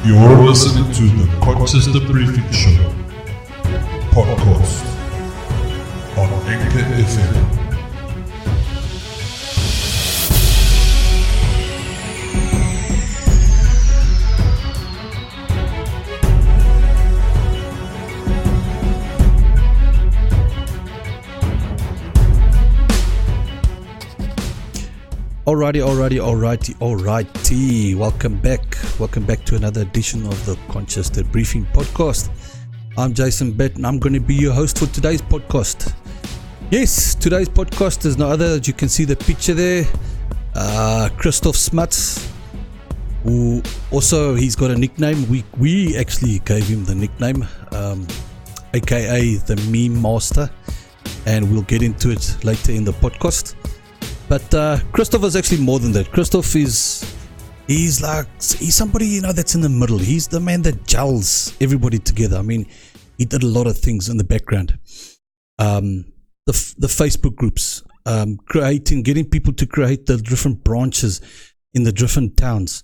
You're listening to the Consistent Briefing Show podcast on Anchor FM. Alrighty. Welcome back to another edition of the Consistent Briefing podcast. I'm Jason Bett and I'm going to be your host for today's podcast. Yes, today's podcast is no other, as you can see the picture there, Christoff Smuts, who also he's got a nickname. We actually gave him the nickname, aka the Meme Master, and we'll get into it later in the podcast. But Christoff is actually more than that. Christoff he's somebody, that's in the middle. He's the man that gels everybody together. I mean, he did a lot of things in the background. The Facebook groups, getting people to create the different branches in the different towns.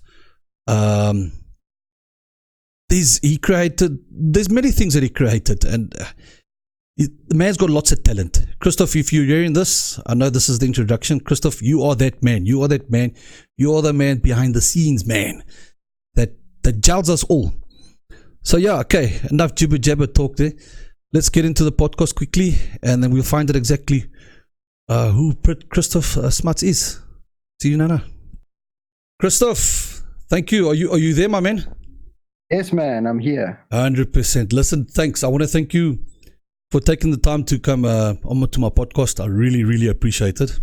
There's many things that he created, and the man's got lots of talent. Christoff, if you're hearing this, I know this is the introduction. Christoff, you are that man. You are that man. You are the man behind the scenes, man. That gels us all. So yeah, okay, enough jibber jabber talk there. Let's get into the podcast quickly, and then we'll find out exactly who Christoff Smuts is. See you, Nana. Christoff, thank you. Are you there, my man? Yes, man. I'm here. 100%. Listen, thanks. I want to thank you for taking the time to come on to my podcast. I really, really appreciate it.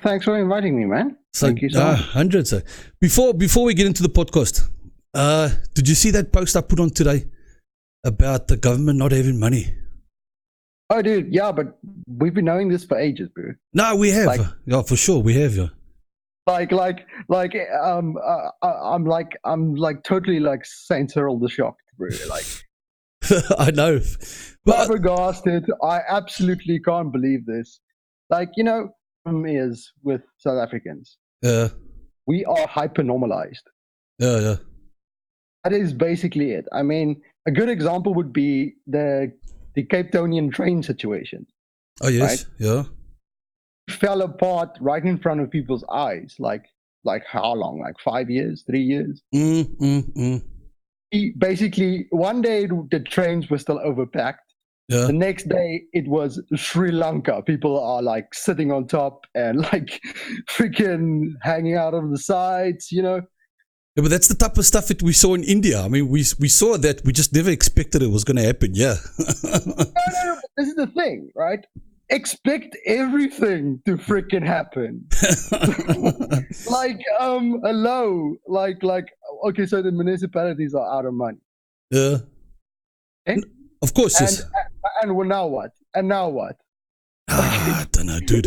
Thanks for inviting me, man. Thank you so much. 100. So before we get into the podcast, did you see that post I put on today about the government not having money? Oh, dude, yeah, but we've been knowing this for ages, bro. No, we have. Yeah, for sure, we have. Yeah. I'm totally like Saint Cyril the Shocked, bro. Like. I know. Flabbergasted. I absolutely can't believe this. Problem is with South Africans. Yeah. We are hyper-normalized. Yeah. That is basically it. I mean, a good example would be the Cape Townian train situation. Oh, yes. Right? Yeah. It fell apart right in front of people's eyes. Like how long? Like 5 years? 3 years? Basically, one day the trains were still overpacked. Yeah. The next day it was Sri Lanka. People are like sitting on top and like freaking hanging out of the sides, Yeah, but that's the type of stuff that we saw in India. I mean, we saw that. We just never expected it was going to happen. Yeah. No, this is the thing, right? Expect everything to freaking happen. Okay, so the municipalities are out of money. Yeah. Okay? Of course, yes. And now what? I don't know, dude.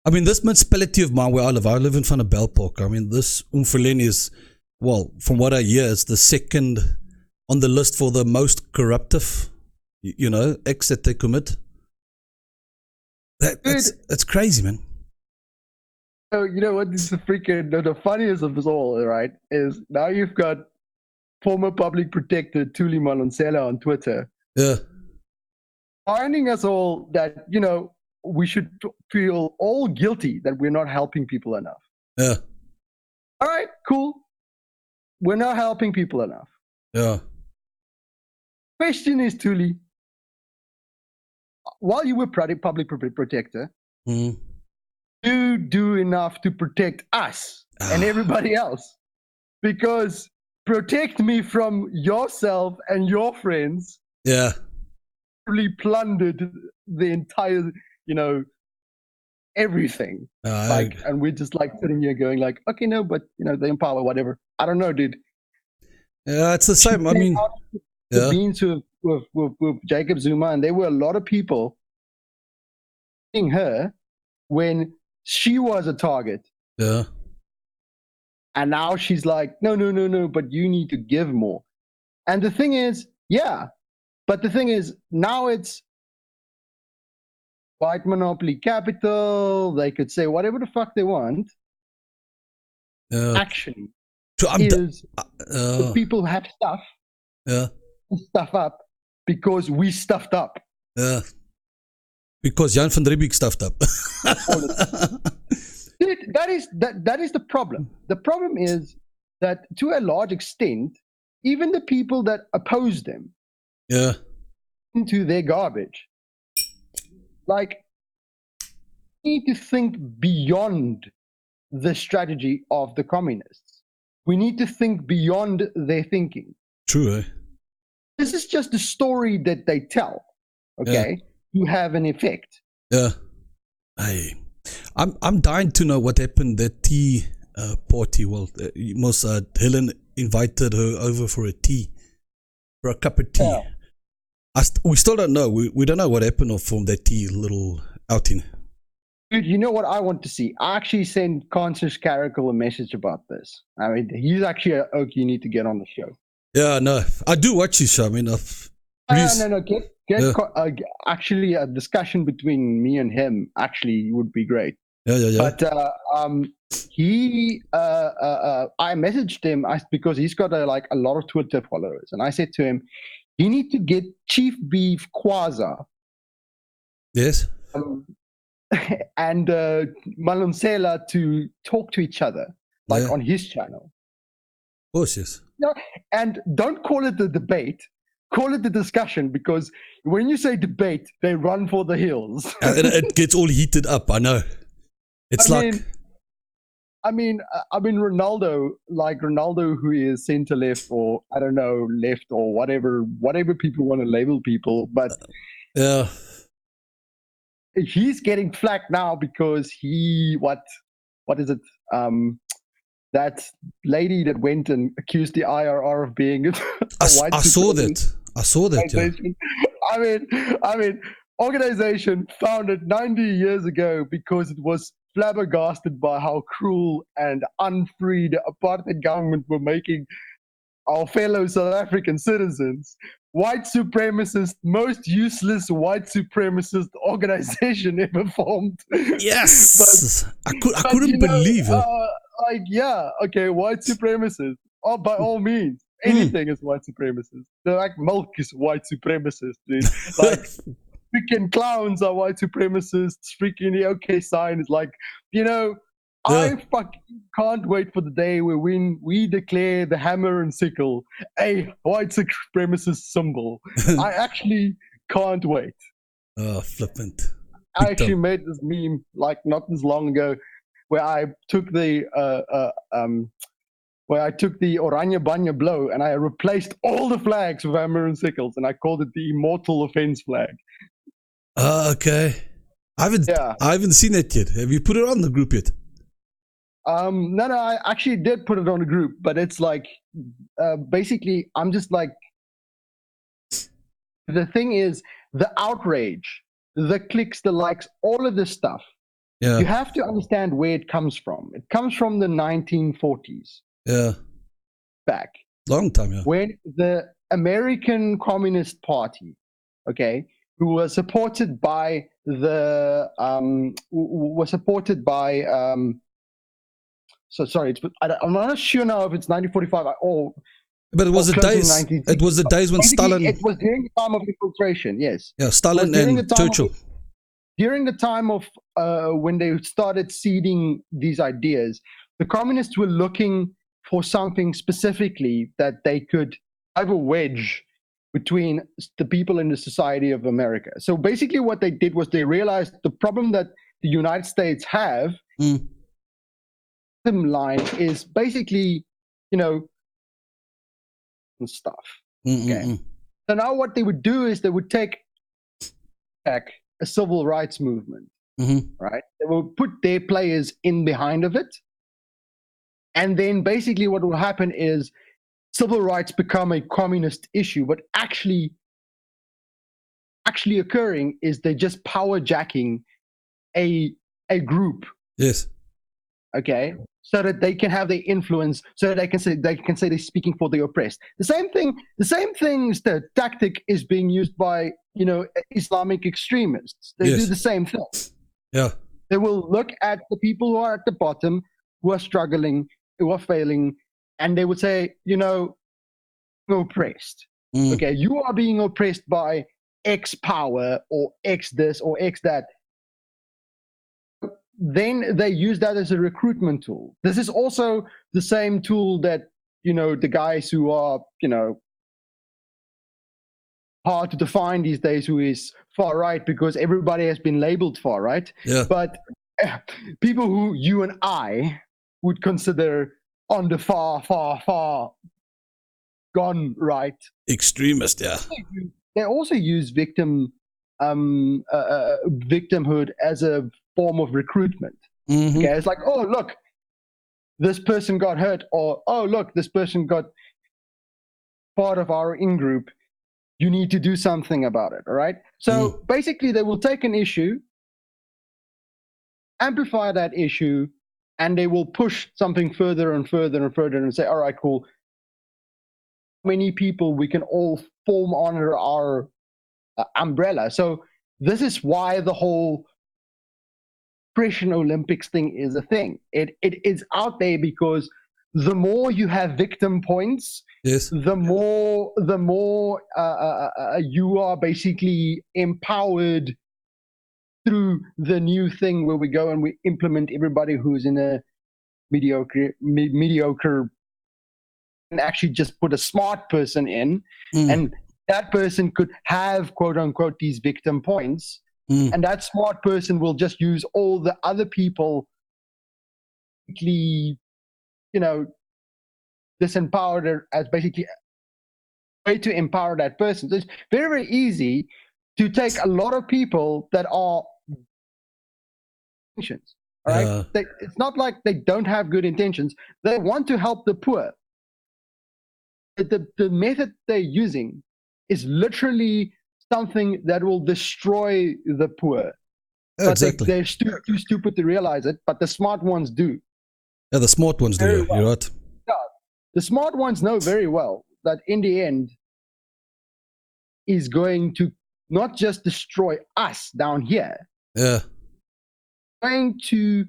I mean, this municipality of mine where I live in front of Bell Park. I mean, this Umfuleni is, well, from what I hear, it's the second on the list for the most corruptive, acts that they commit. That's crazy, man. So you know what? This is the funniest of us all, right? Is now you've got former public protector Thuli Malonsela on Twitter. Yeah. Finding us all that we should feel all guilty that we're not helping people enough. Yeah. All right, cool. We're not helping people enough. Yeah. Question is, Thuli, while you were public protector, you do enough to protect us and everybody else. Because protect me from yourself and your friends. Yeah. Really plundered the entire, everything. And we're just like sitting here going like, okay, no, but they empower whatever. I don't know, dude. Yeah, it's the same. I mean, the beans with Jacob Zuma, and there were a lot of people seeing her when she was a target. Yeah. And now she's like, no, but you need to give more. And the thing is, now it's white monopoly capital. They could say whatever the fuck they want. Actually, is the people have stuff. Yeah. Stuff up because we stuffed up. Yeah. Because Jan van Riebeeck stuffed up. Dude, that is the problem. The problem is that to a large extent, even the people that oppose them, into their garbage, like, need to think beyond the strategy of the communists. We need to think beyond their thinking. True, eh? This is just a story that they tell, okay, to have an effect. Yeah. I'm dying to know what happened at tea party. Well, Helen invited her over for a cup of tea. Yeah. We still don't know. We don't know what happened from that tea little outing. Dude, you know what I want to see? I actually sent Conscious Caracal a message about this. I mean, he's actually an oak you need to get on the show. Yeah, no, I do watch his show. I mean, actually, a discussion between me and him actually would be great. Yeah. But I messaged him because he's got a lot of Twitter followers, and I said to him, you need to get Chief Beef Quasar. Yes. And Malonsela to talk to each other, on his channel. Of course, yes. And don't call it the debate, call it the discussion, because when you say debate, they run for the hills. And it gets all heated up, I know. It's I mean, Ronaldo, who is center left, or I don't know, left, or whatever people want to label people, but he's getting flack now because what is it? That lady that went and accused the IRR of being I saw that. Yeah. I mean, organization founded 90 years ago because it was flabbergasted by how cruel and unfree the apartheid government were making our fellow South African citizens. White supremacist, most useless white supremacist organization ever formed. Yes, I couldn't believe it. White supremacist. Oh, by all means, anything is white supremacist. They're like milk is white supremacist, dude. Like freaking clowns are white supremacists. Freaking the OK sign is like, I fucking can't wait for the day where we declare the hammer and sickle a white supremacist symbol. I actually can't wait. Oh, flippant. I actually made this meme not this long ago, where I took the Oranje Banya blow and I replaced all the flags with hammer and sickles, and I called it the immortal offense flag. Okay. I haven't seen it yet. Have you put it on the group yet? No, I actually did put it on the group, but it's basically, I'm just the thing is, the outrage, the clicks, the likes, all of this stuff. Yeah. You have to understand where it comes from. It comes from the 1940s. Yeah. Back. Long time, yeah. When the American Communist Party, who was supported by I'm not sure now if it's 1945 but it was the days when Stalin. It was during the time of infiltration. Yes. Yeah, Stalin and Churchill. During the time of when they started seeding these ideas, the communists were looking for something specifically that they could have a wedge between the people in the society of America. So basically, what they did was they realized the problem that the United States have. Line is basically, stuff. Okay. So now what they would do is they would take back a civil rights movement, right? They will put their players in behind of it, and then basically what will happen is civil rights become a communist issue. But actually occurring is they're just power jacking a group. Yes. Okay, so that they can have their influence, so that they can say they're speaking for the oppressed. The same thing. The tactic is being used by Islamic extremists. They do the same thing. Yeah, they will look at the people who are at the bottom, who are struggling, who are failing, and they would say, oppressed. Okay, you are being oppressed by X power or X this or X that. Then they use that as a recruitment tool. This is also the same tool that, the guys who are, hard to define these days, who is far right, because everybody has been labeled far right. Yeah. But people who you and I would consider on the far gone right. Extremist, yeah. They also use victimhood as a form of recruitment. Okay, it's like, oh, look, this person got hurt, or oh, look, this person got part of our in-group. You need to do something about it, all right? So basically, they will take an issue, amplify that issue, and they will push something further and further and further and say, all right, cool. Many people we can all form under our umbrella. So this is why the whole Oppression Olympics thing is a thing. It is out there because the more you have victim points, yes, the more you are basically empowered through the new thing where we go and we implement everybody who's in a mediocre and actually just put a smart person in, and that person could have quote unquote these victim points. And that smart person will just use all the other people, disempowered as basically a way to empower that person. So it's very, very easy to take a lot of people that are intentions. All right, it's not like they don't have good intentions. They want to help the poor. The method they're using is literally something that will destroy the poor. Yeah, exactly. They're too stupid to realize it, but the smart ones do. Yeah, the smart ones do. You're right. Yeah, the smart ones know very well that in the end is going to not just destroy us down here. Yeah. Going to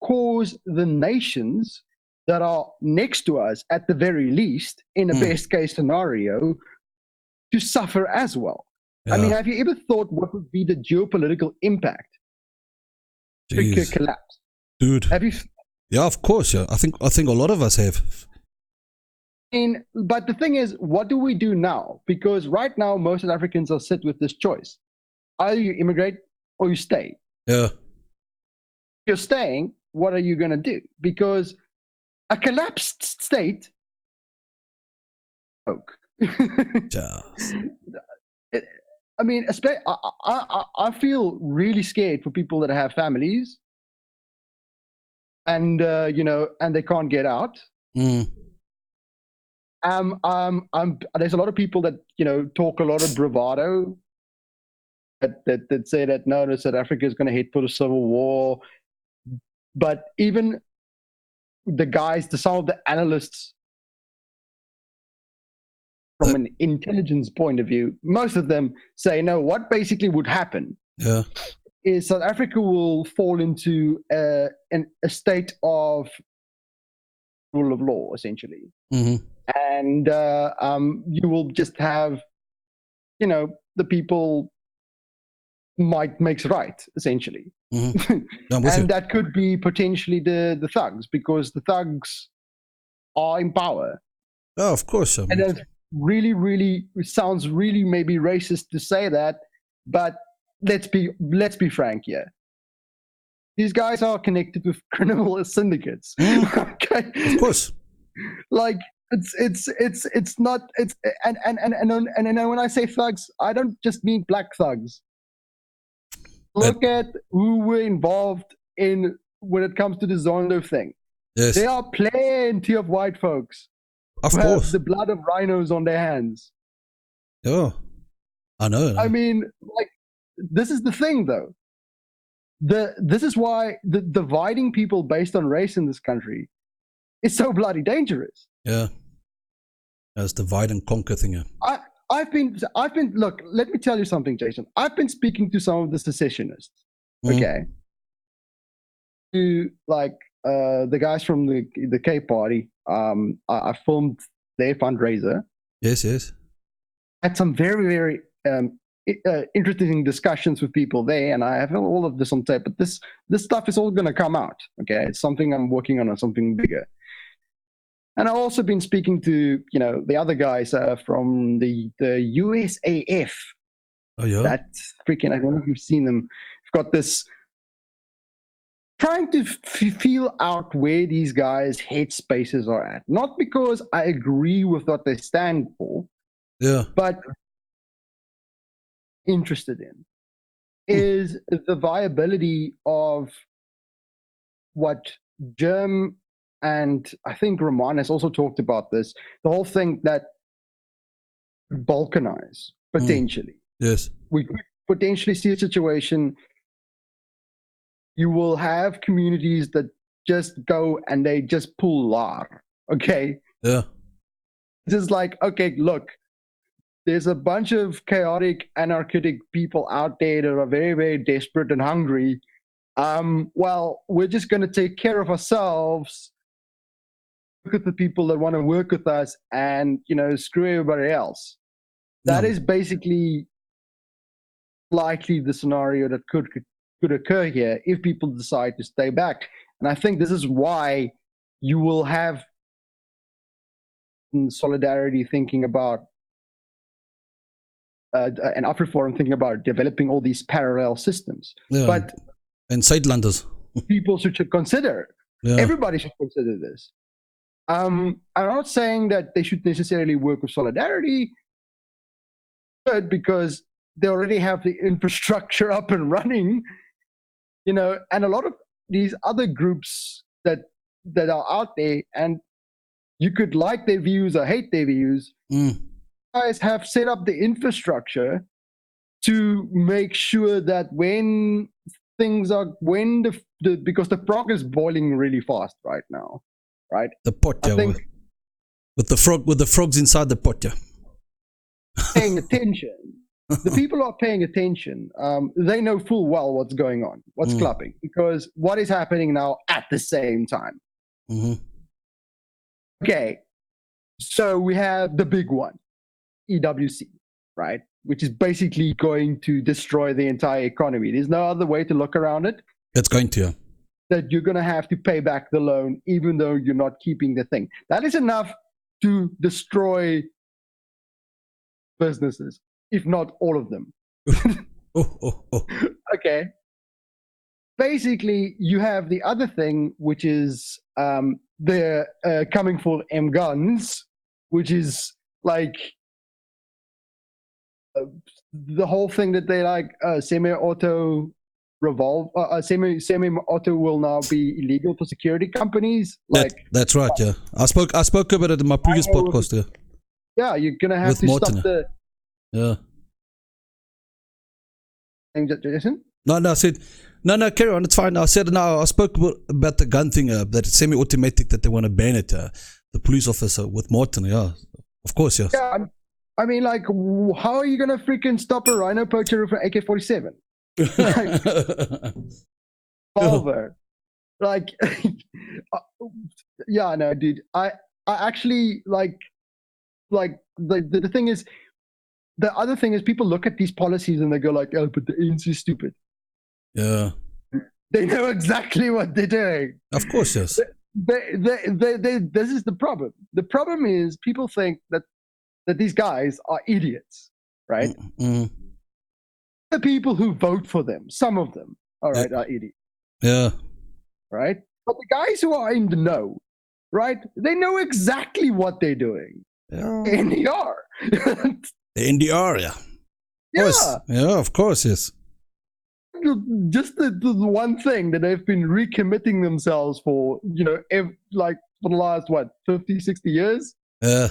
cause the nations that are next to us, at the very least, in a best case scenario, to suffer as well. Yeah. I mean, have you ever thought what would be the geopolitical impact? Africa collapse, dude. Have you? Yeah, of course. Yeah, I think a lot of us have. But the thing is, what do we do now? Because right now, most South Africans are sit with this choice: either you immigrate or you stay. Yeah. If you're staying, what are you going to do? Because a collapsed state. Yeah. I mean, I feel really scared for people that have families, and and they can't get out. There's a lot of people that talk a lot of bravado, that say that no, South Africa is going to head for the civil war, but even some of the analysts, from an intelligence point of view, most of them say, no, what basically would happen is South Africa will fall into a state of rule of law, essentially. And you will just have, the people might makes right, essentially. And that could be potentially the thugs, because the thugs are in power. Oh, of course. And really, it sounds really maybe racist to say that, but let's be frank here. These guys are connected with criminal syndicates. Okay, of course. Like it's not and when I say thugs, I don't just mean black thugs. Look at who were involved in when it comes to the Zondo thing. Yes, there are plenty of white folks. Of course. Have the blood of rhinos on their hands. Oh, I know. I mean, like, this is the thing, though. This is why the dividing people based on race in this country is so bloody dangerous. Yeah, that's divide and conquer thing. I've been. Look, let me tell you something, Jason. I've been speaking to some of the secessionists. Okay. To like the guys from the Cape Party. I filmed their fundraiser. Yes. Had some very, very interesting discussions with people there, and I have all of this on tape. But this stuff is all going to come out. Okay, it's something I'm working on something bigger. And I've also been speaking to the other guys from the USAF. Oh yeah. That freaking, I don't know if you've seen them. We've got this. Trying to feel out where these guys' headspaces are at. Not because I agree with what they stand for, but interested in is the viability of what Germ and I think Roman has also talked about this, the whole thing that balkanize potentially. Yes. We could potentially see a situation. You will have communities that just go and they just pull LAR. Okay. Yeah. Just like, okay, look, there's a bunch of chaotic, anarchic people out there that are very, very desperate and hungry. Well, we're just going to take care of ourselves, look at the people that want to work with us, and screw everybody else. That is basically likely the scenario that could occur here if people decide to stay back. And I think this is why you will have Solidarity thinking about and AfriForum thinking about developing all these parallel systems. But and Sidelanders. People should consider. Everybody should consider this. I'm not saying that they should necessarily work with Solidarity, but because they already have the infrastructure up and running, and a lot of these other groups that are out there, and you could like their views or hate their views, guys have set up the infrastructure to make sure that when things are, because the frog is boiling really fast right now, right? The pot, with the frogs inside the pot, paying attention. The people are paying attention. They know full well what's going on, what's clapping, because what is happening now at the same time. Okay, so we have the big one, EWC, right? Which is basically going to destroy the entire economy. There's no other way to look around it. It's going to. That you're going to have to pay back the loan, even though you're not keeping the thing. That is enough to destroy businesses, if not all of them. Okay. Basically, you have the other thing, which is they're coming for M guns, which is like the whole thing that they like semi-auto semi-auto will now be illegal for security companies. That's right. Yeah, I spoke about it in my previous podcast. Yeah, you're gonna have to stop the. Yeah. Jason? No, I said no. Carry on. It's fine. I said no. I spoke about the gun thing. That semi-automatic that they want to ban it. The police officer with Martin. Yeah, of course. Yes. Yeah. I mean, like, how are you gonna freaking stop a rhino poacher with an AK-47? Revolver. Like, yeah, no, dude. I actually like the thing is, the other thing is people look at these policies and they go like, oh, but the ANC is stupid. Yeah. They know exactly what they're doing. Of course, yes. This is the problem. The problem is people think that these guys are idiots, right? The people who vote for them, some of them, all right, are idiots. Yeah. Right? But the guys who are in the know, right, they know exactly what they're doing. Yeah. NDR. The NDR, yeah. Yeah, of course, yes. Just the one thing that they've been recommitting themselves for, like for the last, 50, 60 years? Yeah.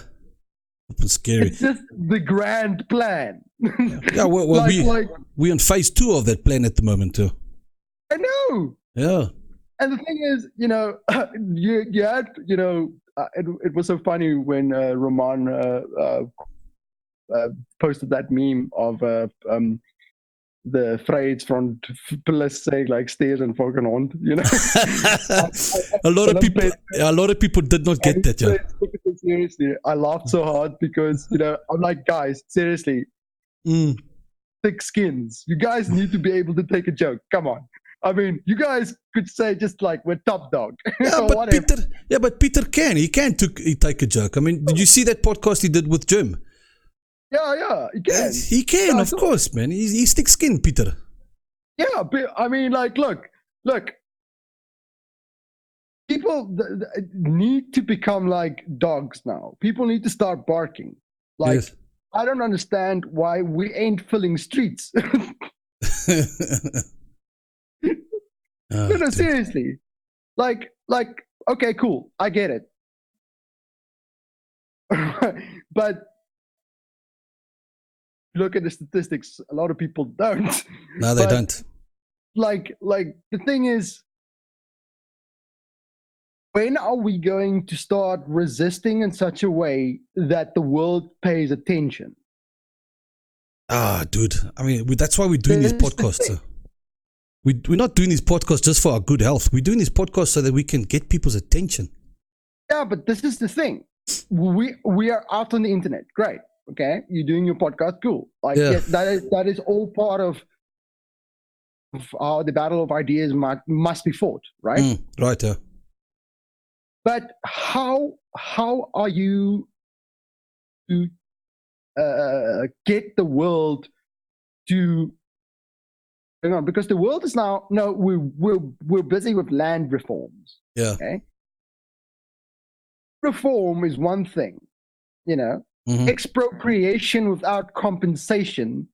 It's scary. It's just the grand plan. Yeah, well we're on phase 2 of that plan at the moment too. I know. Yeah. And the thing is, you had, it was so funny when Roman posted that meme of the phrase from police saying like stairs and fucking on, you know. a lot of people did not get that. Yeah. Seriously, I laughed so hard because I'm like, guys, seriously, thick skins. You guys need to be able to take a joke. Come on. I mean, you guys could say just like we're top dog. Yeah, but Peter can. He can take a joke. I mean, did you see that podcast he did with Jim? Yeah, he can. He can, of course, man. He's thick skin, Peter. Yeah, but I mean, like, look. People need to become like dogs now. People need to start barking. Like, yes. I don't understand why we ain't filling streets. No, seriously. Like, okay, cool. I get it. But look at the statistics. A lot of people don't. No, they don't. Like the thing is, when are we going to start resisting in such a way that the world pays attention? Dude. I mean, that's why we're doing these podcasts. We're not doing these podcasts just for our good health. We're doing these podcasts so that we can get people's attention. Yeah, but this is the thing. We are out on the internet. Great. Okay. You're doing your podcast. Cool. Like, yeah. That is all part of how the battle of ideas must be fought, right? Right, yeah. But how are you to get the world to hang on? Because the world is now we're busy with land reforms. Yeah. Okay. Reform is one thing, Expropriation without compensation,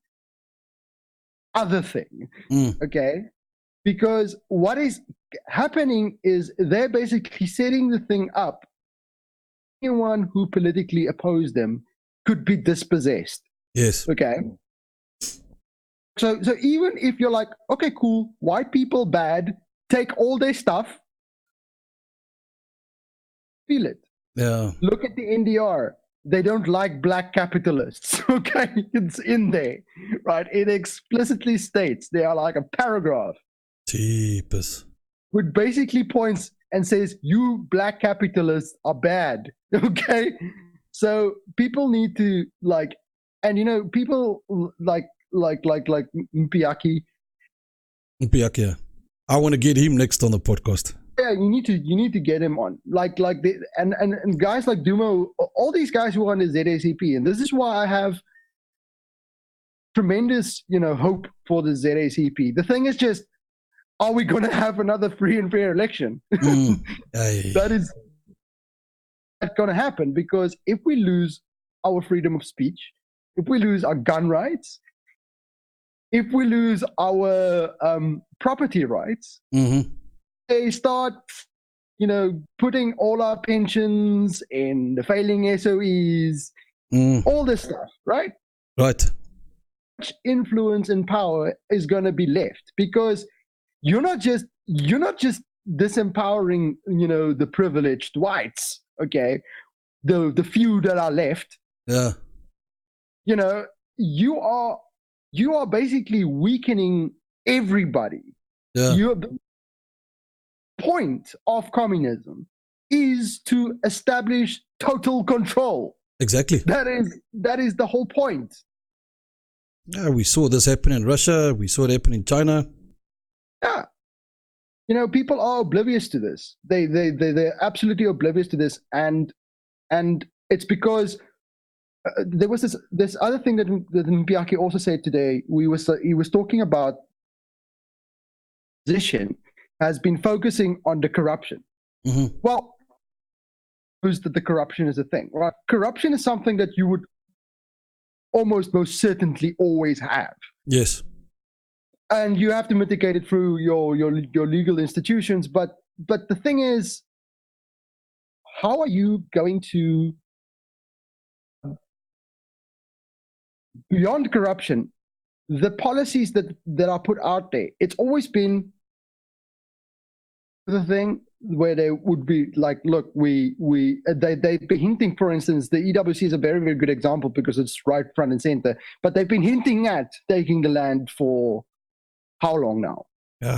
other thing. Okay. Because what is happening is they're basically setting the thing up. Anyone who politically opposed them could be dispossessed. Yes. Okay. So even if you're like, okay, cool, white people bad, take all their stuff, feel it. Yeah. Look at the NDR. They don't like black capitalists. Okay. It's in there, right? It explicitly states they are like a paragraph. Jeepers. Which basically points and says, you black capitalists are bad. Okay. So people need to people like Mpiaki. Mpiaki, yeah. I want to get him next on the podcast. Yeah, you need to get him on. And guys like Dumo, all these guys who are on the ZACP, and this is why I have tremendous, hope for the ZACP. The thing is just, are we going to have another free and fair election? That is not going to happen, because if we lose our freedom of speech, if we lose our gun rights, if we lose our property rights, they start, putting all our pensions in the failing SOEs, all this stuff, right? Right. Much influence and power is going to be left, because you're not just disempowering, the privileged whites, okay, the few that are left. Yeah. You are basically weakening everybody. Yeah. The point of communism is to establish total control. Exactly. That is the whole point. Yeah, we saw this happen in Russia. We saw it happen in China. Yeah. People are oblivious to this. They're absolutely oblivious to this, and it's because there was this other thing that Mpiaki also said today. He was talking about position has been focusing on the corruption. Well, who's that the corruption is a thing, right? Corruption is something that you would almost most certainly always have. Yes. And you have to mitigate it through your legal institutions. But the thing is, how are you going to, beyond corruption, the policies that are put out there? It's always been the thing, where they would be like, look, they've been hinting, for instance, the EWC is a very, very good example because it's right front and center, but they've been hinting at taking the land for how long now,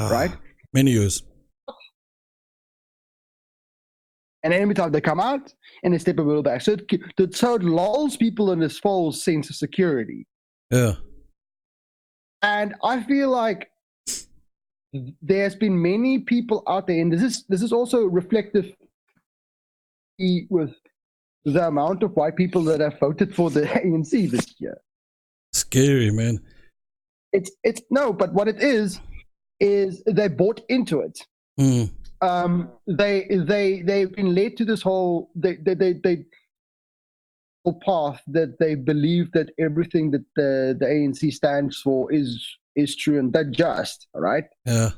right? Many years. And every time they come out and they step a little back. So it lulls people in this false sense of security. Yeah. And I feel like there's been many people out there, and this is also reflective with the amount of white people that have voted for the ANC this year. Scary, man. It's no, but what it is they bought into it. They've been led to this whole path that they believe that everything that the ANC stands for is true and that just, all right? Yeah.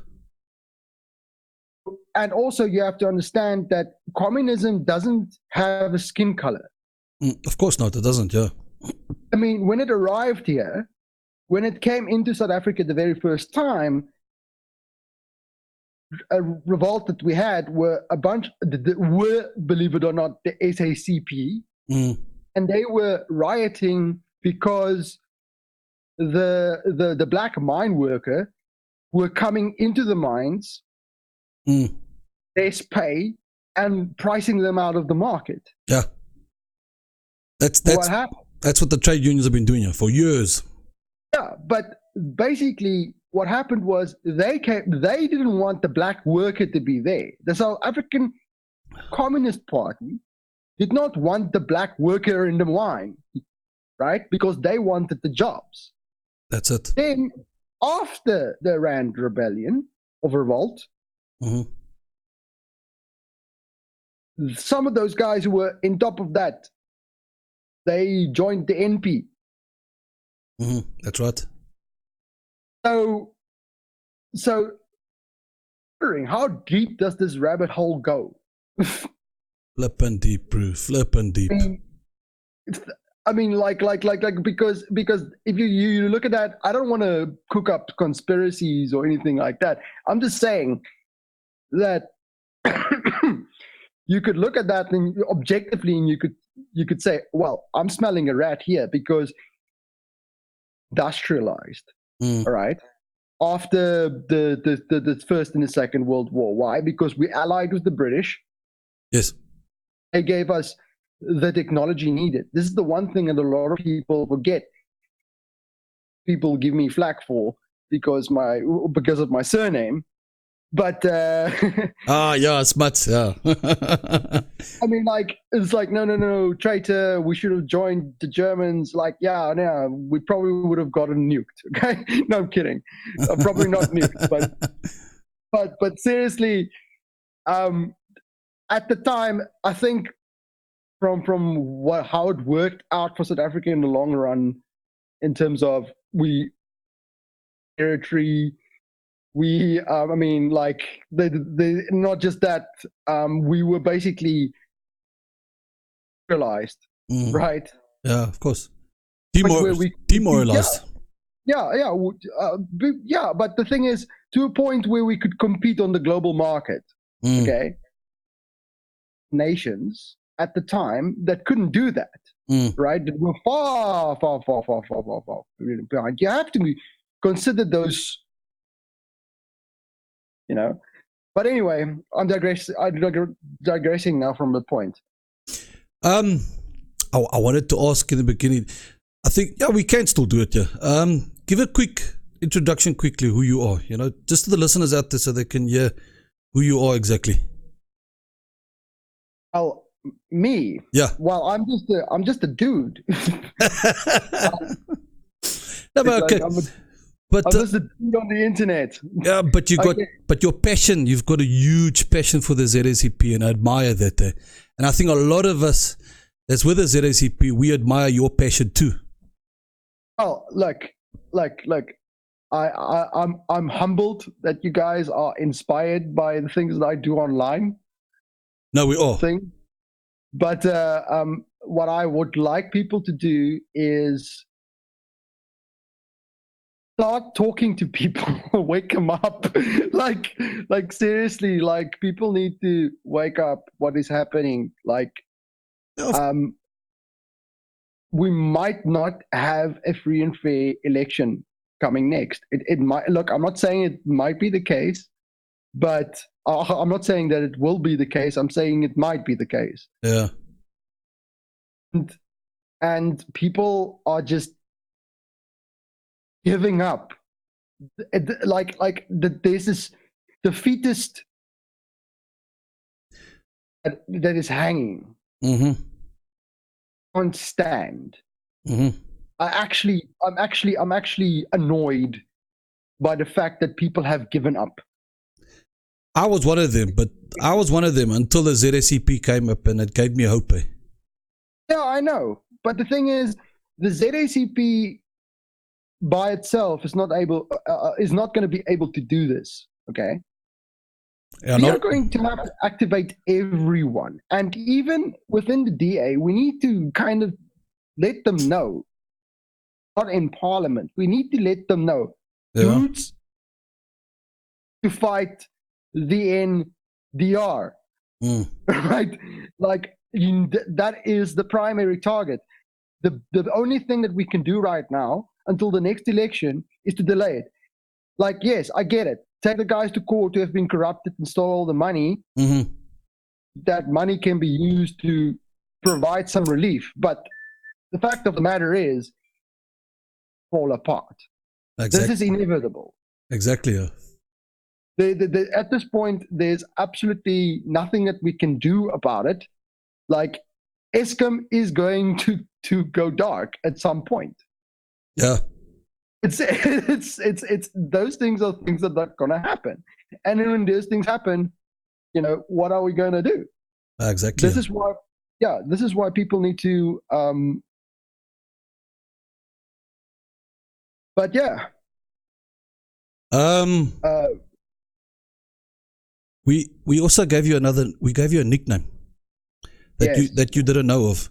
And also you have to understand that communism doesn't have a skin color. Of course not, it doesn't, yeah. I mean, when it arrived here, when it came into South Africa the very first time, a revolt that we had were a bunch, believe it or not, the SACP, and they were rioting because the black mine worker were coming into the mines, less pay, and pricing them out of the market. Yeah, that's what happened. That's what the trade unions have been doing here for years. Yeah, but basically what happened was they didn't want the black worker to be there. The South African Communist Party did not want the black worker in the mine, right? Because they wanted the jobs. That's it. Then after the Rand Rebellion of revolt, some of those guys who were in top of that, they joined the NP. That's right. So how deep does this rabbit hole go? Flippin' deep, bro. Flippin' deep. I mean, because if you look at that, I don't want to cook up conspiracies or anything like that. I'm just saying that you could look at that thing objectively, and you could say, well, I'm smelling a rat here because industrialized, all right, after the First and the Second World War. Why? Because we allied with the British. Yes. They gave us the technology needed. This is the one thing that a lot of people forget. People give me flack for because of my surname. But yeah, Smuts, yeah. I mean, like, it's like, no, traitor, we should have joined the Germans. Like, yeah, no, we probably would have gotten nuked. Okay, no, I'm kidding. Probably not nuked, but seriously, at the time, I think from how it worked out for South Africa in the long run, in terms of territory. I mean, like, not just that, we were basically realized, right? Yeah, of course. Demoralized. Yeah, but the thing is, to a point where we could compete on the global market, okay? Nations at the time that couldn't do that, right? That were far behind. You have to consider those. But anyway, I'm digressing now from the point. I wanted to ask in the beginning. I think we can still do it. Yeah. Give a quick introduction, quickly, who you are. Just to the listeners out there, so they can hear who you are exactly. Well, me. Yeah. Well, I'm just a dude. No, but okay. I'm just a dude on the internet. Yeah, but but your passion, you've got a huge passion for the ZACP, and I admire that. And I think a lot of us that's with the ZACP, we admire your passion too. Oh, look, I'm humbled that you guys are inspired by the things that I do online. No, we are. But what I would like people to do is start talking to people, wake them up. like seriously, like people need to wake up. What is happening? Like, we might not have a free and fair election coming next. It might look. I'm not saying it might be the case, but I'm not saying that it will be the case. I'm saying it might be the case. Yeah. And people are just giving up. There's this defeatist that is hanging on stand. I'm actually annoyed by the fact that people have given up. I was one of them until the ZACP came up and it gave me hope. Yeah, I know. But the thing is, the ZACP by itself is not going to be able to do this. Okay. Yeah, we are going to have to activate everyone, and even within the DA, we need to kind of let them know. Not in Parliament, we need to let them know, dudes, to fight the NDR, right? Like that is the primary target. The only thing that we can do right now until the next election is to delay it. Like, yes, I get it. Take the guys to court who have been corrupted and stole all the money. That money can be used to provide some relief. But the fact of the matter is, fall apart. Exactly. This is inevitable. Exactly. Yeah. At this point, there's absolutely nothing that we can do about it. Like, Eskom is going to go dark at some point. Yeah. It's those things are things that are gonna happen, and when those things happen, what are we gonna do? Exactly. This is why people need to. But yeah. We also gave you a nickname that you didn't know of.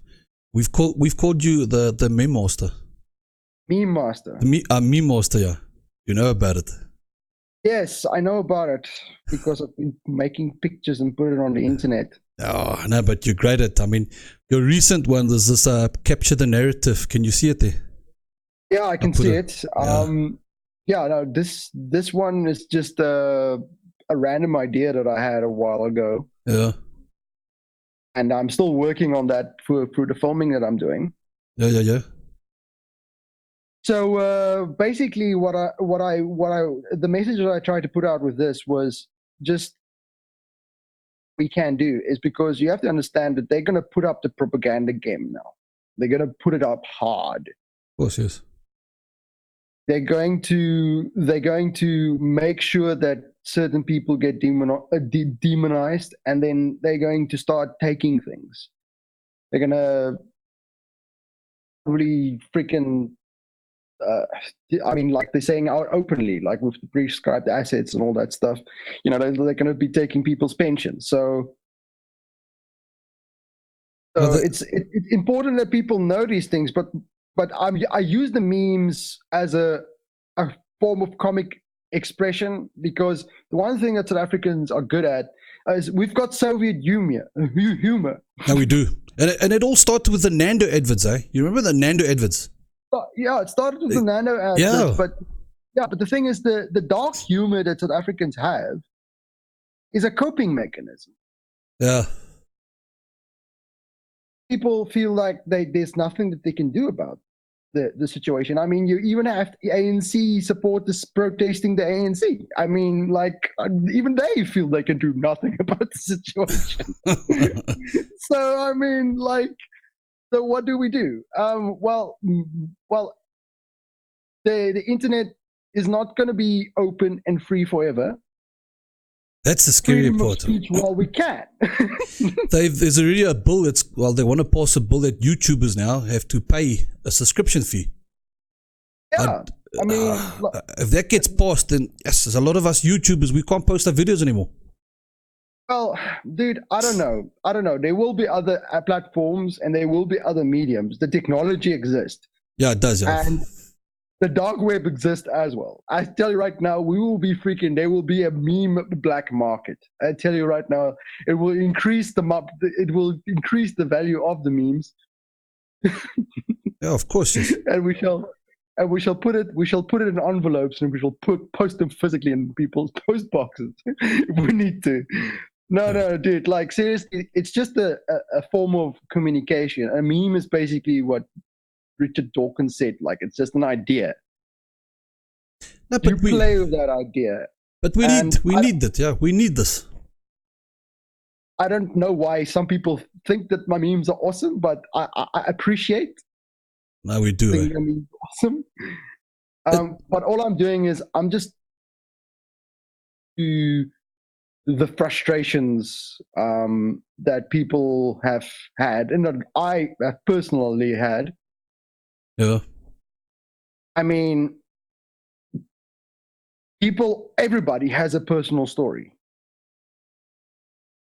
We've called you the meme master. Meme master. Meme master, yeah. You know about it. Yes, I know about it because I've been making pictures and put it on the internet. Oh, no, but you're great at it. I mean, your recent one was this capture the narrative. Can you see it there? Yeah, I can see it. No, this one is just a random idea that I had a while ago. Yeah. And I'm still working on that for the filming that I'm doing. Yeah. So basically, the message that I tried to put out with this was just we can do is because you have to understand that they're going to put up the propaganda game now. They're going to put it up hard. Of course, yes. They're going to make sure that certain people get demonized, and then they're going to start taking things. They're going to really freaking. Like they're saying out openly, like with the prescribed assets and all that stuff, they're going to be taking people's pensions. So it's important that people know these things. But I use the memes as a form of comic expression, because the one thing that South Africans are good at is we've got Soviet humor. No, we do, and it all started with the Nando adverts, eh? You remember the Nando adverts? Yeah, it started with the Nano ads, but the thing is, the dark humor that South Africans have is a coping mechanism. Yeah. People feel like there's nothing that they can do about the situation. I mean, you even have ANC supporters protesting the ANC. I mean, like, even they feel they can do nothing about the situation. So, I mean, like, so what do we do? Well, the internet is not going to be open and free forever. That's the scary part. While we can. There's already a bill they want to pass a bill that YouTubers now have to pay a subscription fee. Yeah, I mean, if that gets passed, then yes, there's a lot of us YouTubers, we can't post our videos anymore. Well, dude, I don't know. There will be other platforms and there will be other mediums. The technology exists. Yeah, it does. Yeah. the dark web exists as well. I tell you right now, we will be freaking. There will be a meme black market. I tell you right now, it will increase the value of the memes. Yeah, of course. Yes. And we shall put it in envelopes, and we shall post them physically in people's post boxes if we need to. No, dude. Like, seriously, it's just a form of communication. A meme is basically what Richard Dawkins said. Like, it's just an idea. No, but you play with that idea. But we need that. Yeah, we need this. I don't know why some people think that my memes are awesome, but I appreciate. No, we do. Think memes awesome. But all I'm doing is I'm just to the frustrations that people have had, and that I have personally had. Yeah. I mean, everybody has a personal story.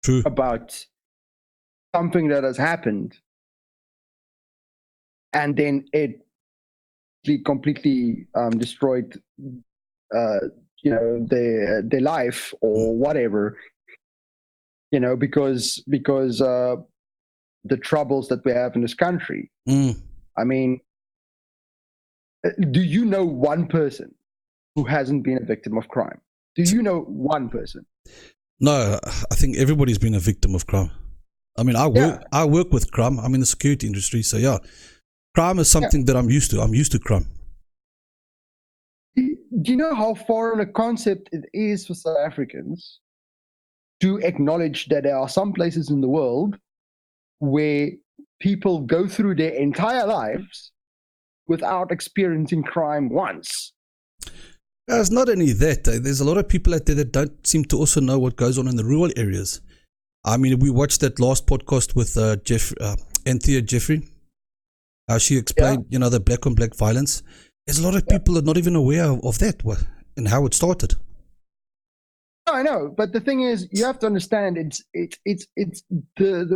True. About something that has happened, and then it completely destroyed their life or whatever, because the troubles that we have in this country. I mean, do you know one person who hasn't been a victim of crime? Do you know one person? No, I think everybody's been a victim of crime. I mean, I work with crime. I'm in the security industry, so yeah, crime is something that I'm used to. I'm used to crime. Do you know how foreign a concept it is for South Africans to acknowledge that there are some places in the world where people go through their entire lives without experiencing crime once? It's not only that. There's a lot of people out there that don't seem to also know what goes on in the rural areas. I mean, we watched that last podcast with Anthea Jeffrey. She explained, the black on black violence. There's a lot of people that are not even aware of that and how it started. I know, but the thing is, you have to understand. It's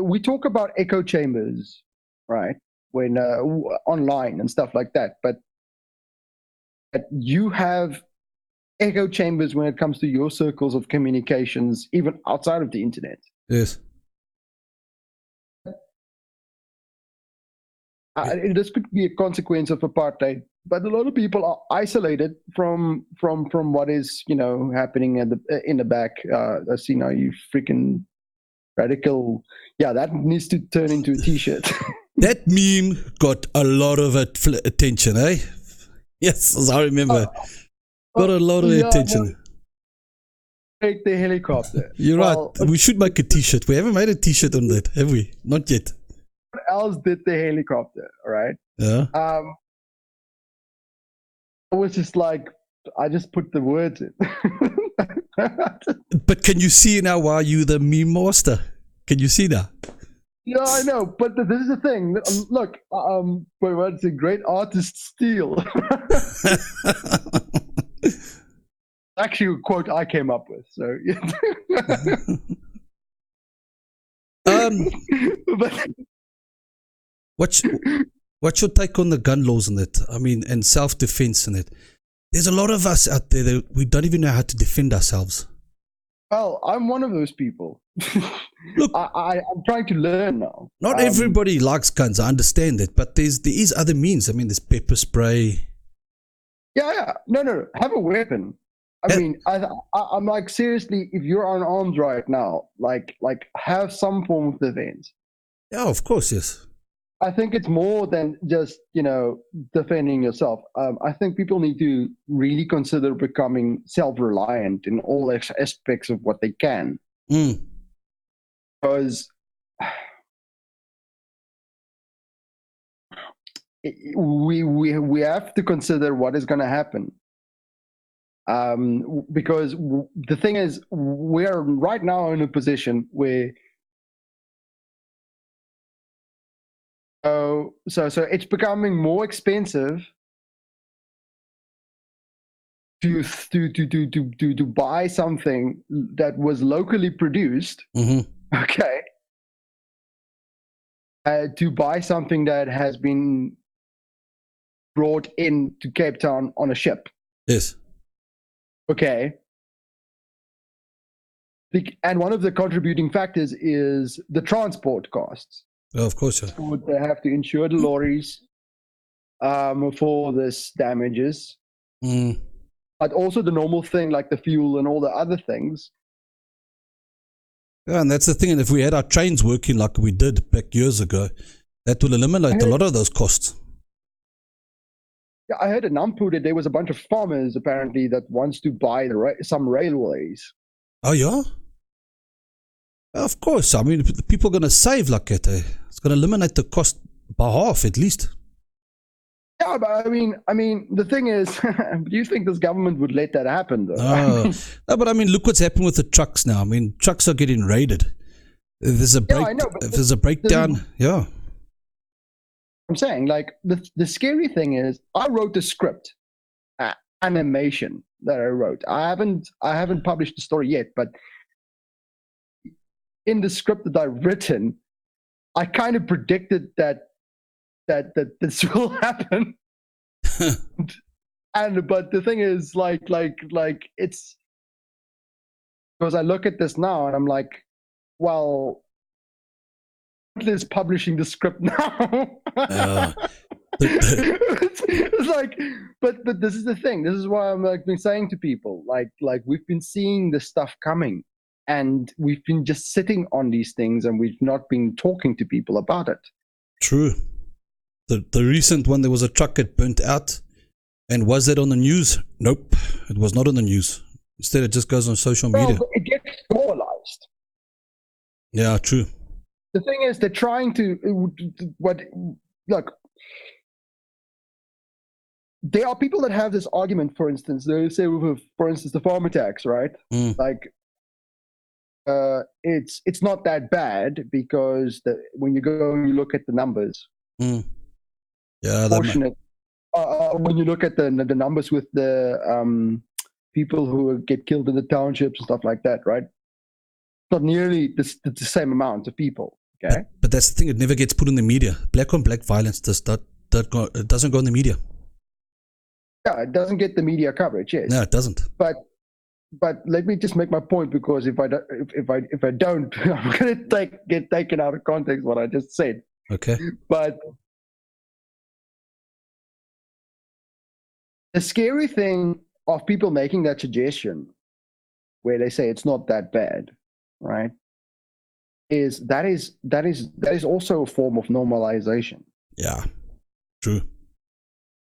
we talk about echo chambers, right? When online and stuff like that, but you have echo chambers when it comes to your circles of communications, even outside of the internet. Yes. This could be a consequence of apartheid, but a lot of people are isolated from what is happening in the back. I see now, you freaking radical. Yeah, that needs to turn into a T-shirt. That meme got a lot of attention, eh? Yes, as I remember. Got a lot of attention. Take the helicopter. You're right. We should make a T-shirt. We haven't made a T-shirt on that, have we? Not yet. What else did the helicopter? All right. Yeah. It was just like, I just put the words in. But can you see now why you the meme master? Can you see that? Yeah, I know, but this is the thing. Look, what's a great artist steal? Actually, a quote I came up with. So, but what's your take on the gun laws and that? I mean, and self-defense and that. There's a lot of us out there that we don't even know how to defend ourselves. Well, I'm one of those people. Look, I'm trying to learn now. Not everybody likes guns. I understand that, but there is other means. I mean, there's pepper spray. Yeah. No. Have a weapon. I mean, I'm like, seriously, if you're unarmed right now, like have some form of defense. Yeah, of course, yes. I think it's more than just, defending yourself. I think people need to really consider becoming self-reliant in all aspects of what they can. Because we have to consider what is going to happen. Because the thing is, we are right now in a position where so it's becoming more expensive to buy something that was locally produced. Okay. To buy something that has been brought in to Cape Town on a ship. Yes. Okay. And one of the contributing factors is the transport costs. Oh, of course, yeah. They have to insure the lorries for this damages. But also the normal thing like the fuel and all the other things. Yeah, and that's the thing. And if we had our trains working like we did back years ago, that will eliminate a lot of those costs. Yeah, I heard in Nampu that there was a bunch of farmers apparently that wants to buy some railways. Oh, yeah? Of course. I mean, people are going to save like that. It's going to eliminate the cost by half at least. Yeah, but I mean, the thing is, do you think this government would let that happen, though? No, but I mean, look what's happened with the trucks now. I mean, trucks are getting raided. If there's a if there's a breakdown, yeah. I'm saying, like, the scary thing is, I wrote the script, animation that I wrote. I haven't published the story yet, but in the script that I've written, I kind of predicted that this will happen. But the thing is, like it's because I look at this now and I'm like, well, is publishing the script now. It's like, but this is the thing. This is why I'm like been saying to people, like we've been seeing this stuff coming, and we've been just sitting on these things, and we've not been talking to people about it. True. The recent one, there was a truck that burnt out, and was that on the news? Nope, it was not on the news. Instead, it just goes on social media. It gets normalized. Yeah, true. The thing is, they're trying to look. There are people that have this argument. For instance, they say, for instance, the farm attacks, right? Like, it's not that bad because when you go and you look at the numbers. Yeah, when you look at the numbers with the people who get killed in the townships and stuff like that, right? Not nearly the same amount of people. Okay, but that's the thing; it never gets put in the media. Black on black violence it doesn't go in the media. Yeah, it doesn't get the media coverage. Yes, no, it doesn't. But let me just make my point, because if I don't, I'm gonna get taken out of context what I just said. Okay, but the scary thing of people making that suggestion, where they say it's not that bad, right? That is also a form of normalization. Yeah, true.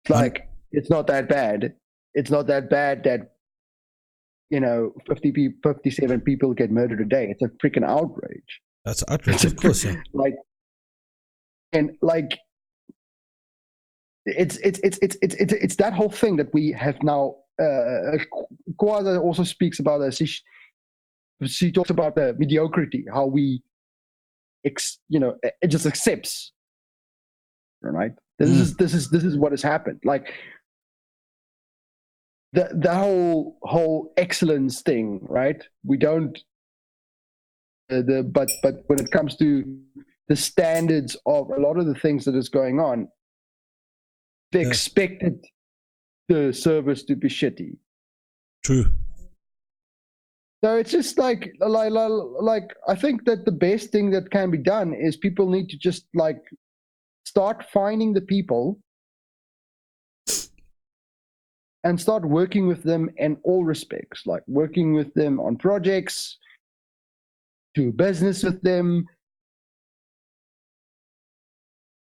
Like, it's not that bad. It's not that bad that 57 people get murdered a day. It's a freaking outrage. That's outrage, of course. Yeah. It's that whole thing that we have now. Kwaza also speaks about this. She talks about the mediocrity, how we, it just accepts, right? This is what has happened. Like the whole excellence thing, right? We don't. But when it comes to the standards of a lot of the things that is going on, they expected the service to be shitty. True. So it's just like I think that the best thing that can be done is people need to just start finding the people and start working with them in all respects, like working with them on projects, do business with them.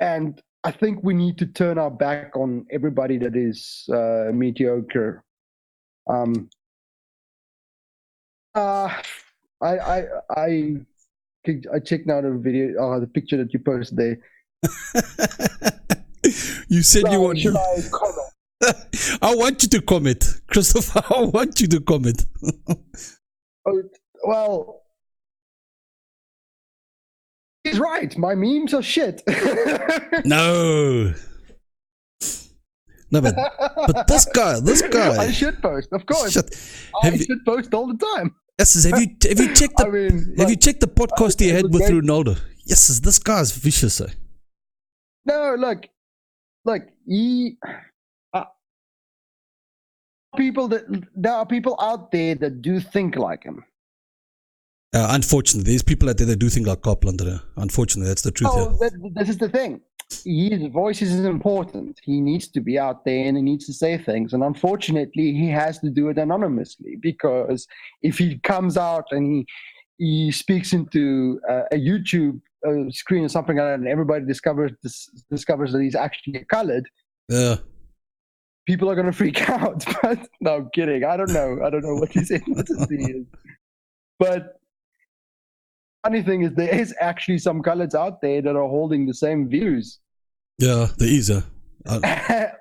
And I think we need to turn our back on everybody that is mediocre. I checked out a video, the picture that you posted there. You said you want. Should I comment? I want you to comment, Christoff. I want you to comment. Well, he's right. My memes are shit. No, but this guy. I should post, of course. I should post all the time. Yes, have you checked the have you checked the podcast he had with Ronaldo? Yes, this guy's vicious. No, look, like there are people out there that do think like him. Unfortunately, there's people out there that do think like Carpenter. Unfortunately, that's the truth. This is the thing. His voice is important. He needs to be out there and he needs to say things. And unfortunately, he has to do it anonymously, because if he comes out and he speaks into a YouTube screen or something like that, and everybody discovers that he's actually colored, people are going to freak out. But no, I'm kidding. I don't know what his ethnicity is. But funny thing is, there is actually some coloreds out there that are holding the same views. Yeah, there is.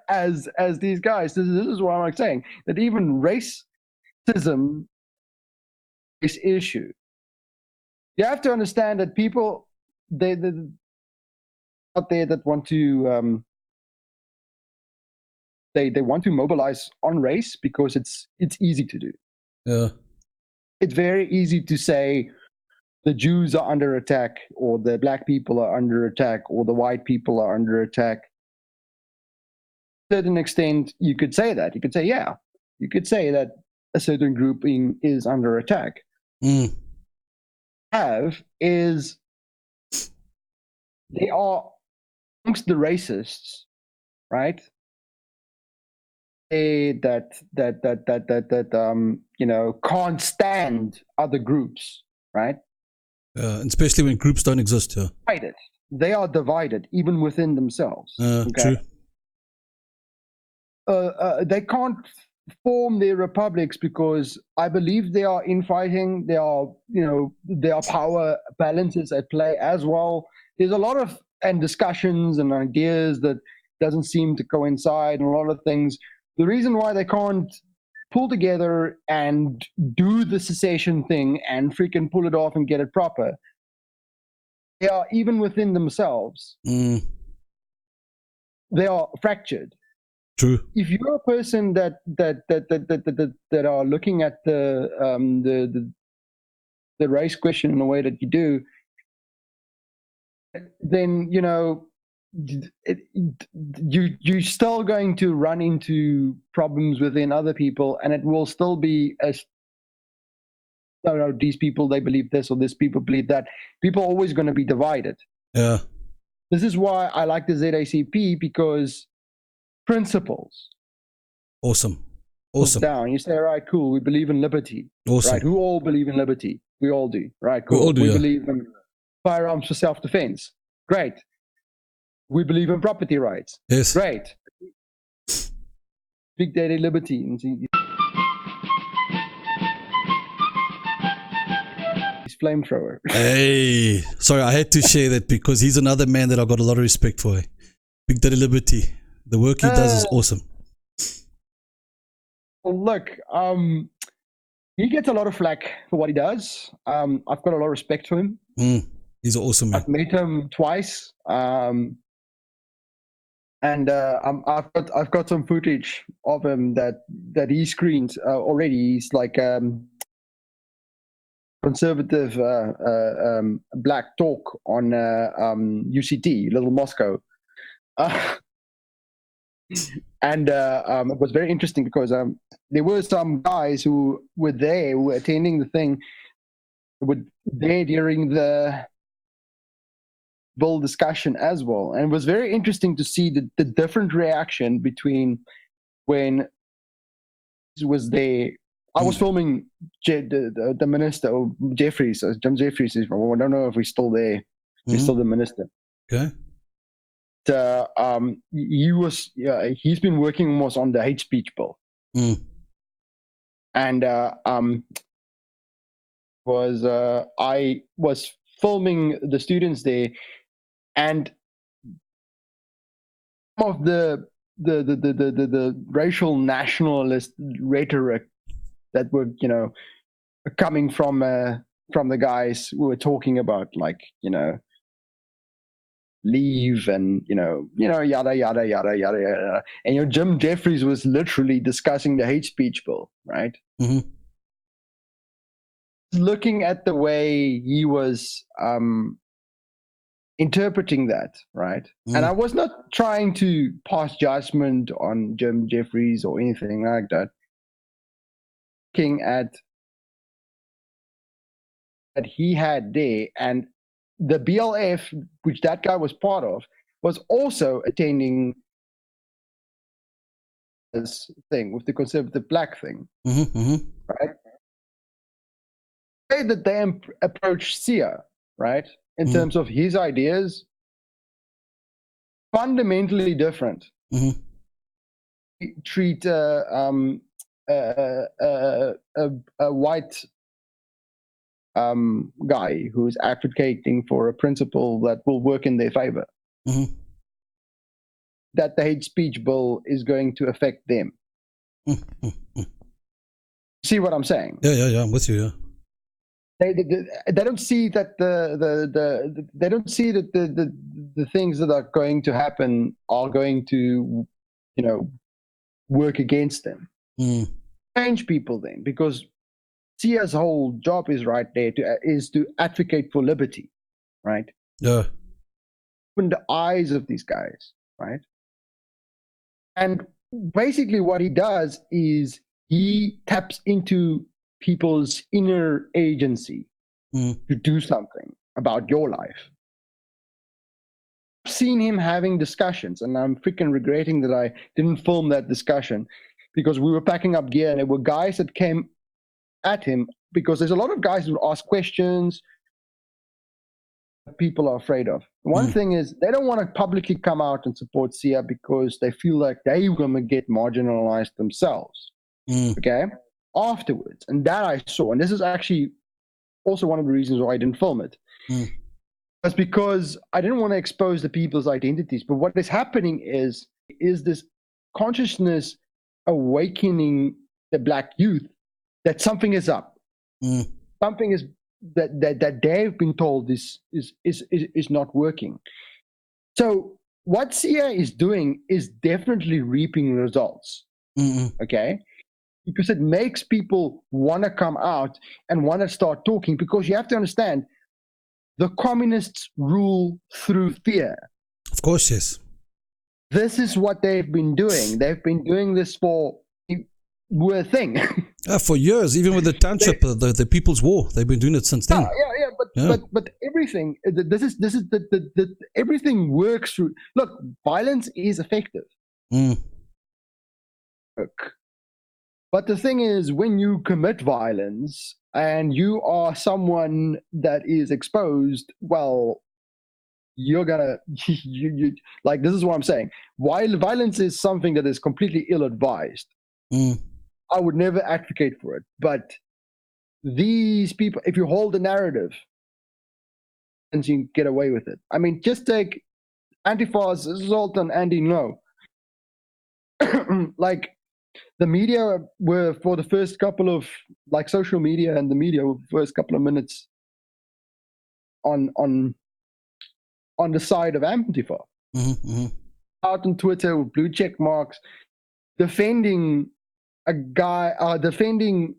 As these guys. This is what I'm saying. That even racism is issue. You have to understand that people they out there that want to they want to mobilize on race because it's easy to do. Yeah. It's very easy to say the Jews are under attack, or the black people are under attack, or the white people are under attack. To a certain extent, you could say that. You could say, yeah. You could say that a certain grouping is under attack. Is they are amongst the racists, right? That can't stand other groups, right? Especially when groups don't exist. Divided. They are divided even within themselves. True. They can't form their republics because I believe they are infighting. There are power balances at play as well. There's a lot of discussions and ideas that doesn't seem to coincide, and a lot of things. The reason why they can't pull together and do the secession thing and freaking pull it off and get it proper, they are even within themselves. They are fractured. True. If you're a person that are looking at the race question in the way that you do, then you're still going to run into problems within other people, and it will still be these people, they believe this, or this people believe that. People are always going to be divided. Yeah. This is why I like the ZACP, because principles. Awesome. Down. You say, all right, cool. We believe in liberty. Awesome. Right? Who all believe in liberty? We all do. Right? Cool. We all do. We believe in firearms for self-defense. Great. We believe in property rights. Yes. Great. Big Daddy Liberty. His flamethrower. Hey, sorry, I had to share that because he's another man that I've got a lot of respect for. Big Daddy Liberty. The work he does is awesome. Well, look, he gets a lot of flack for what he does. I've got a lot of respect for him. He's awesome, man. I've met him twice. And I've got some footage of him that he screened already. He's like conservative black talk on UCT, Little Moscow, and it was very interesting because there were some guys who were there, who were attending the thing, were there during the bill discussion as well, and it was very interesting to see the different reaction between when he was there. I was filming the minister, or Jeffries, Jim Jeffries. I don't know if he's still there. He's still the minister. Okay. He's been working almost on the hate speech bill, and I was filming the students there, and some of the racial nationalist rhetoric that were coming from the guys who were talking about, like, leave and yada yada yada yada yada, and Jim Jeffries was literally discussing the hate speech bill, right? Looking at the way he was interpreting that, right? And I was not trying to pass judgment on Jim Jeffries or anything like that. Looking at that he had there, and the BLF, which that guy was part of, was also attending this thing with the conservative black thing, right? The way that they approach Sia, right, in terms of his ideas, fundamentally different. Treat a white guy who's advocating for a principle that will work in their favor. That the hate speech bill is going to affect them. See what I'm saying? Yeah, I'm with you. Yeah. They don't see that they don't see that the things that are going to happen are going to, work against them. Change people then, because Sia's whole job is right there to advocate for liberty, right? Yeah. Open the eyes of these guys, right? And basically what he does is he taps into people's inner agency to do something about your life. I've seen him having discussions, and I'm freaking regretting that I didn't film that discussion, because we were packing up gear and there were guys that came at him, because there's a lot of guys who ask questions that people are afraid of. One thing is they don't want to publicly come out and support Sia because they feel like they're going to get marginalized themselves. Okay? Afterwards. And that I saw. And this is actually also one of the reasons why I didn't film it. That's because I didn't want to expose the people's identities. But what is happening is this consciousness awakening the black youth that something is up. Something is that they've been told is not working. So what Sia is doing is definitely reaping results. Okay? Because it makes people want to come out and want to start talking, because you have to understand the communists rule through fear. Of course, yes. This is what they've been doing. They've been doing this for a thing. For years, even with the township, the People's War, they've been doing it since then. But everything. This is the everything works through. Look, violence is effective. But the thing is, when you commit violence and you are someone that is exposed, well, you're gonna you like, this is what I'm saying. While violence is something that is completely ill-advised, I would never advocate for it. But these people, if you hold the narrative, and you get away with it. I mean, just take Antifa's assault on Andy No. Like, the media were, for the first couple of, like, social media and the media were the first couple of minutes on the side of Antifa. Out on Twitter with blue check marks, defending a guy, defending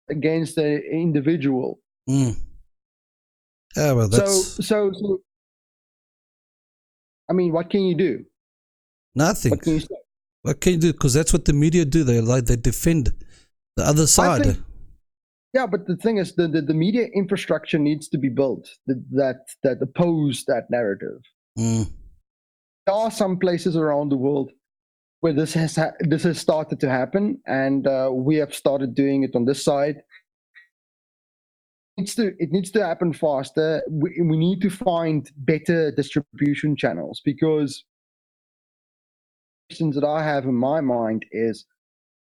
against an individual. Yeah, well, that's... So, I mean, what can you do? Nothing. What can you say? What can you do? Because that's what the media do. They defend the other side. Yeah, but the thing is, the media infrastructure needs to be built that oppose that narrative. There are some places around the world where this has started to happen, and we have started doing it on this side. It needs to happen faster. We need to find better distribution channels, because questions that I have in my mind is,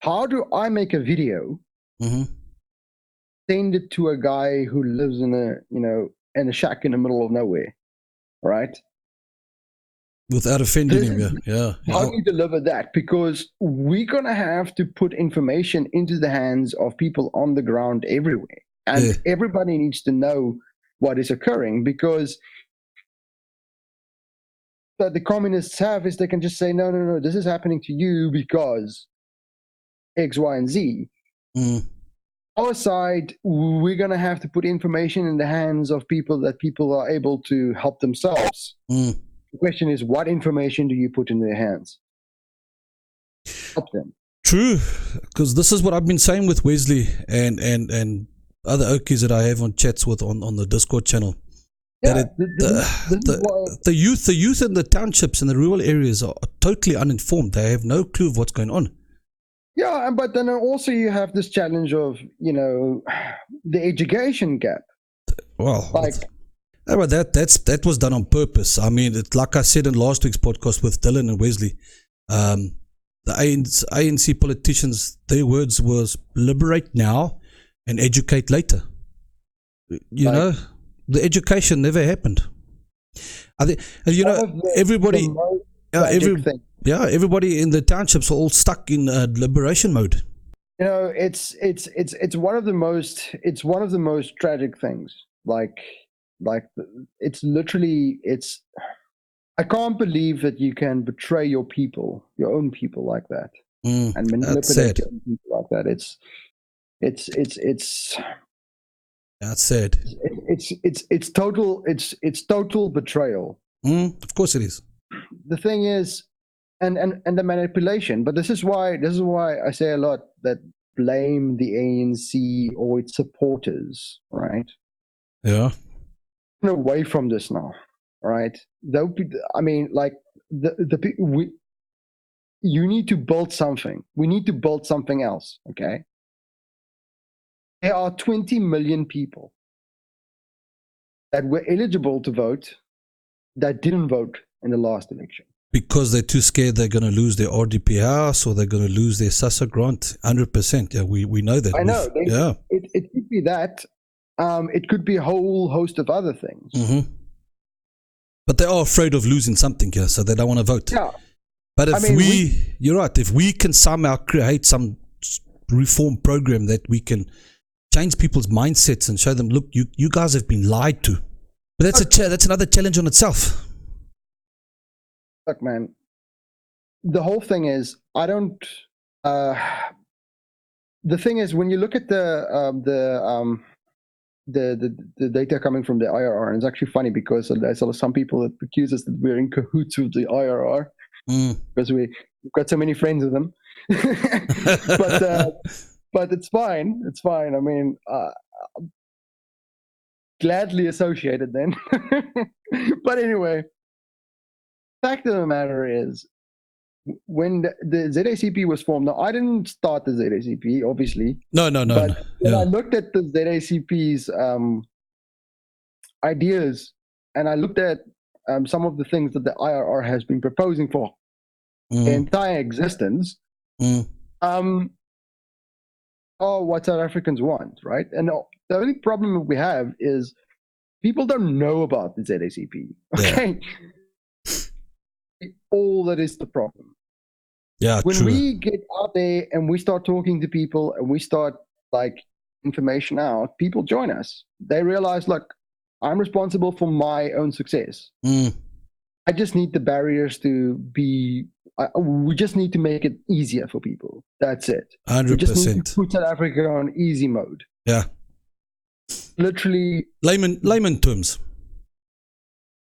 how do I make a video, send it to a guy who lives in a shack in the middle of nowhere, right? Without offending him, yeah. How do you deliver that? Because we're gonna have to put information into the hands of people on the ground everywhere, and everybody needs to know what is occurring, because that the communists have is they can just say, no, this is happening to you because X, Y, and Z. our side, we're going to have to put information in the hands of people that people are able to help themselves. The question is, what information do you put in their hands? Help them. True, because this is what I've been saying with Wesley and other Okies that I have on chats with on the Discord channel. Yeah, the youth in the townships and the rural areas are totally uninformed. They have no clue of what's going on. Yeah, but then also you have this challenge of, the education gap. Well, that was done on purpose. I mean, like I said in last week's podcast with Dylan and Wesley, the ANC politicians, their words was liberate now and educate later. You know, the education never happened. I think, everybody, everybody in the townships are all stuck in liberation mode. It's one of the most tragic things. Like it's literally, I can't believe that you can betray your own people like that, and manipulate your own people like that. That's sad. It's total betrayal. Of course it is. The thing is, and the manipulation. But this is why I say a lot that blame the ANC or its supporters, right? Yeah. Away from this now. Right? I mean, like you need to build something. We need to build something else. Okay. There are 20 million people that were eligible to vote that didn't vote in the last election because they're too scared they're going to lose their RDP house or they're going to lose their SASSA grant. 100%. Yeah, we know that. I know. It could be that. It could be a whole host of other things. Mm-hmm. But they are afraid of losing something here, so they don't want to vote. Yeah. But you're right, if we can somehow create some reform program that we can change people's mindsets and show them, look, you guys have been lied to. But that's another challenge on itself. Look, man, the whole thing is, the thing is, when you look at the data coming from the IRR, and it's actually funny because there's some people that accuse us that we're in cahoots with the IRR because we've got so many friends with them. But it's fine. It's fine. I mean, gladly associated then. But anyway, fact of the matter is, when the ZACP was formed, now I didn't start the ZACP, obviously. No. But when I looked at the ZACP's ideas, and I looked at some of the things that the IRR has been proposing for the entire existence, what South Africans want, right? And the only problem we have is people don't know about the ZACP. Okay. Yeah. All that is the problem. Yeah, when we get out there and we start talking to people and we start information out, people join us. They realize, look, I'm responsible for my own success. I just need the barriers to be. We just need to make it easier for people. That's it. 100%. We just need to put South Africa on easy mode. Yeah. Literally. Layman terms.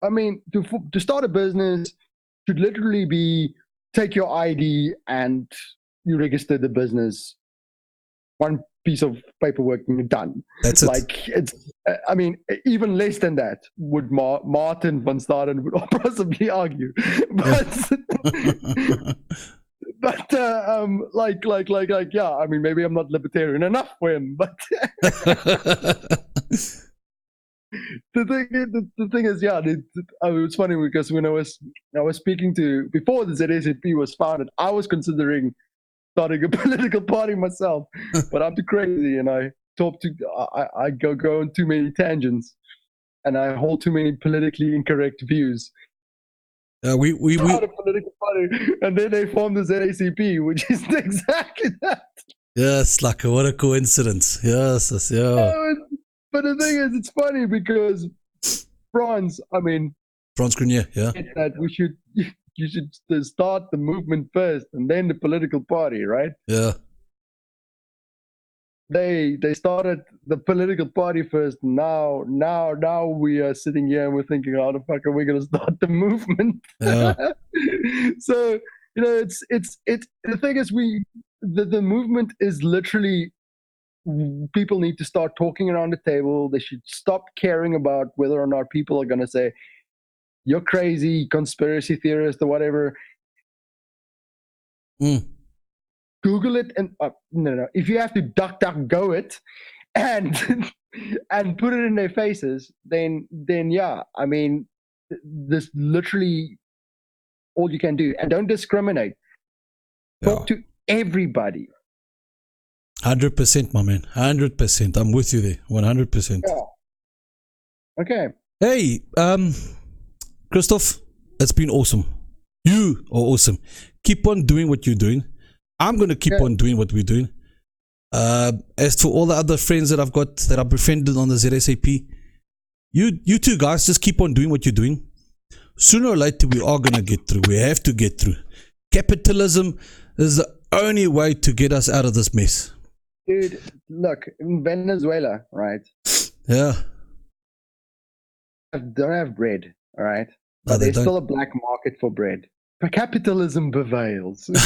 I mean, to start a business should literally be take your ID and you register the business. One piece of paperwork and you're done. That's it. I mean, even less than that would Martin van Staden would possibly argue. But yeah, I mean, maybe I'm not libertarian enough for him, but the thing is, yeah, it's funny because when I was speaking to, before the ZACP was founded, I was considering starting a political party myself, but I'm too crazy and I go on too many tangents and I hold too many politically incorrect views. We started a political party and then they formed the ZACP, which is exactly that. Yes, like what a coincidence. Yes, yeah. But the thing is, it's funny because Franz Grenier, yeah. That you should start the movement first and then the political party, right? Yeah. they started the political party first. Now we are sitting here and we're thinking, how the fuck are we going to start the movement? Yeah. So it's the thing is the movement is literally, people need to start talking around the table. They should stop caring about whether or not people are going to say you're crazy, conspiracy theorist, or whatever. Google it and no. If you have to duck go it and and put it in their faces, then yeah. I mean, this literally all you can do, and don't discriminate. Talk to everybody. 100%, my man. 100%. I'm with you there. 100%. Yeah. Okay. Hey, Christoff, it's been awesome. You are awesome. Keep on doing what you're doing. I'm going to keep on doing what we're doing. As for all the other friends that I've got that are befriended on the ZSAP, you two guys just keep on doing what you're doing. Sooner or later, we are going to get through. We have to get through. Capitalism is the only way to get us out of this mess. Dude, look, in Venezuela, right? Yeah. They don't have bread, all right? No, but there's still a black market for bread. But capitalism prevails. Yeah,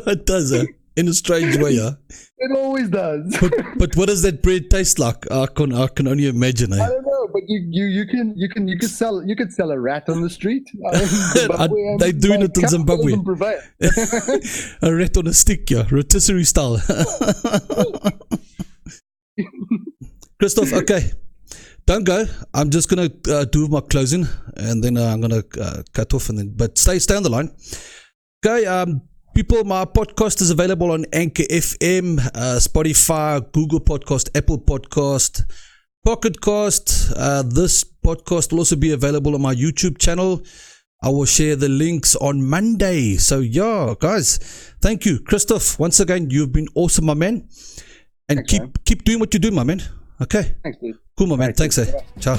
it does, in a strange way, yeah. It always does. But what does that bread taste like? I can only imagine. I don't know, but you can sell a rat on the street. They're doing it in Zimbabwe. A rat on a stick, yeah, rotisserie style. Christoff, okay, don't go. I'm just gonna do my closing, and then I'm gonna cut off, and then but stay on the line. Okay, people, my podcast is available on Anchor FM, Spotify, Google Podcast, Apple Podcast, Pocket Cast. This podcast will also be available on my YouTube channel. I will share the links on Monday. So yeah, guys, thank you, Christoff. Once again, you've been awesome, my man. And Thanks, keep doing what you do, my man. Okay. Thanks, dude. Cool, my man. Thanks, eh. Ciao.